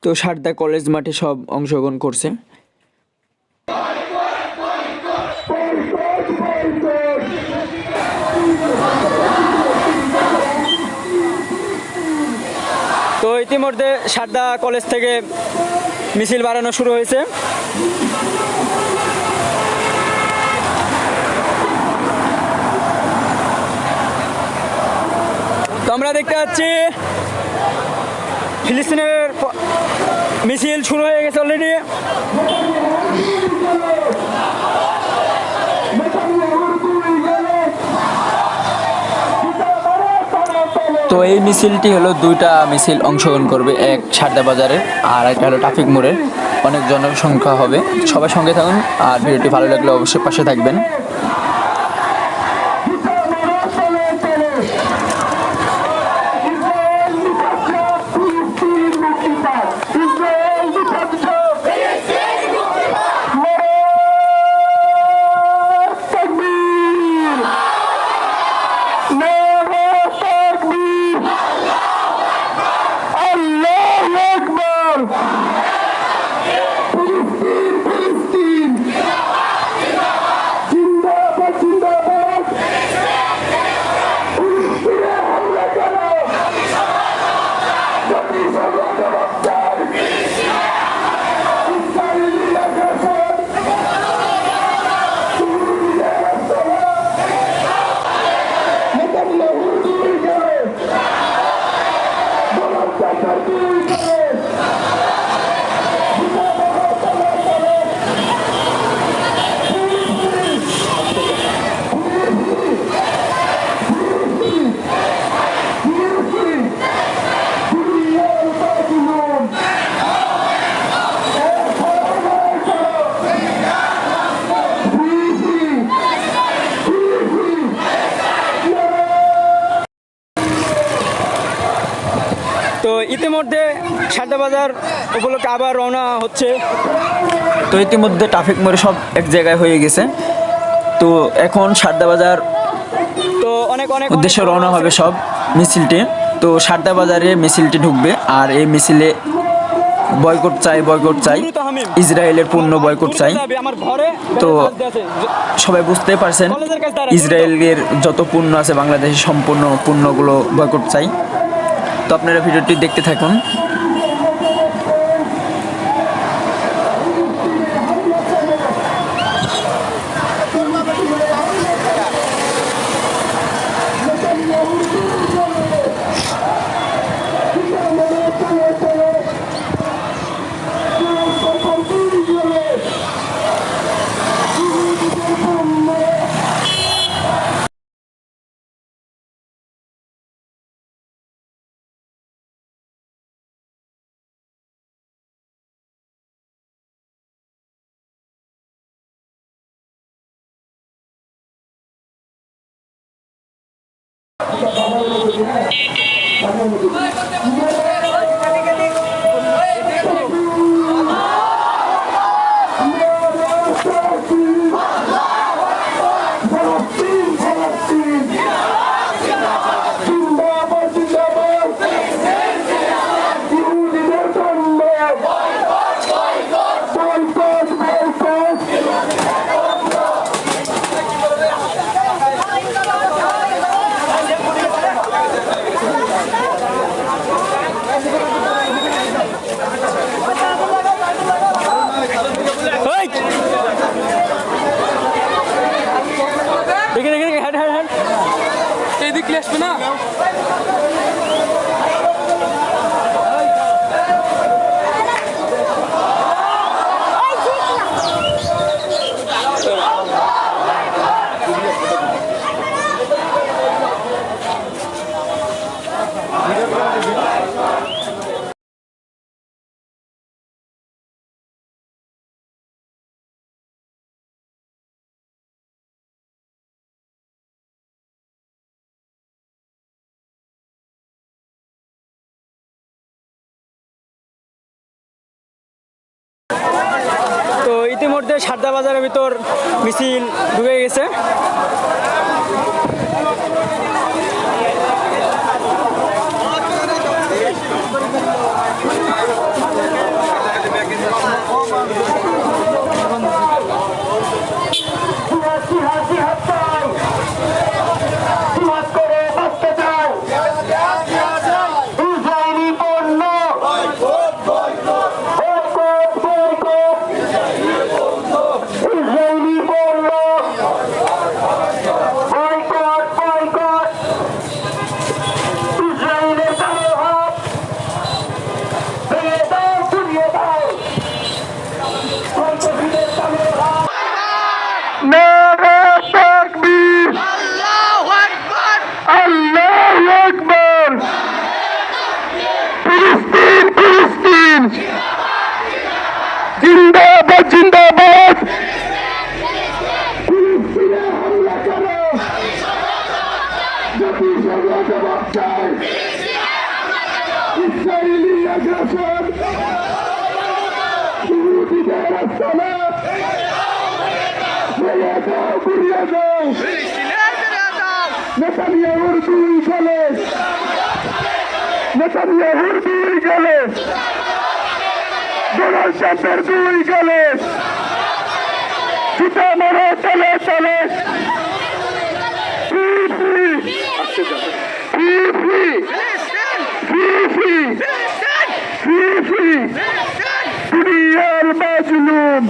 তো সারদা কলেজ মাঠে সব অংশগ্রহণ করছে। তো ইতিমধ্যে সারদা কলেজ থেকে মিছিল বাড়ানো শুরু হয়েছে। তো আমরা দেখতে পাচ্ছি ফিলিস্তিনের মিছিল শুরু হয়ে গেছে অলরেডি। তো এই মিছিলটি হলো দুইটা মিছিল অংশগ্রহণ করবে, এক সারদা বাজারের আর একটা হলো ট্রাফিক মোড়ের। অনেক জনসংখ্যা হবে, সবার সঙ্গে থাকুন আর ভিডিওটি ভালো লাগলে অবশ্যই পাশে থাকবেন। তো ইতিমধ্যে সারদা বাজার উপলক্ষে আবার রওনা হচ্ছে। তো ইতিমধ্যে ট্রাফিক মোড়ে সব এক জায়গায় হয়ে গেছে। তো এখন সারদা বাজার তো অনেক উদ্দেশ্যে রওনা হবে সব মিছিলটি। তো সারদা বাজারে মিছিলটি ঢুকবে আর এই মিছিলে বয়কট চাই, ইসরায়েলের পণ্য বয়কট চাই। তো সবাই বুঝতে পারছেন ইসরায়েলের যত পণ্য আছে বাংলাদেশে সম্পূর্ণ পণ্যগুলো বয়কট চাই। তো আপনারা ভিডিওটি দেখতে থাকুন। আসবে না। তো ইতিমধ্যে সারদা বাজারের ভিতর মিছিল ঢুকে গেছে। দাও নেতানিয়াহুর দুই গেলে নেতানিয়াহুর দুই গেলে ডোনাল্ড ট্রাম্পের দুই গেলে জুতা মারো চলে চলে free free free free free free free free দুনিয়ার মাজলুম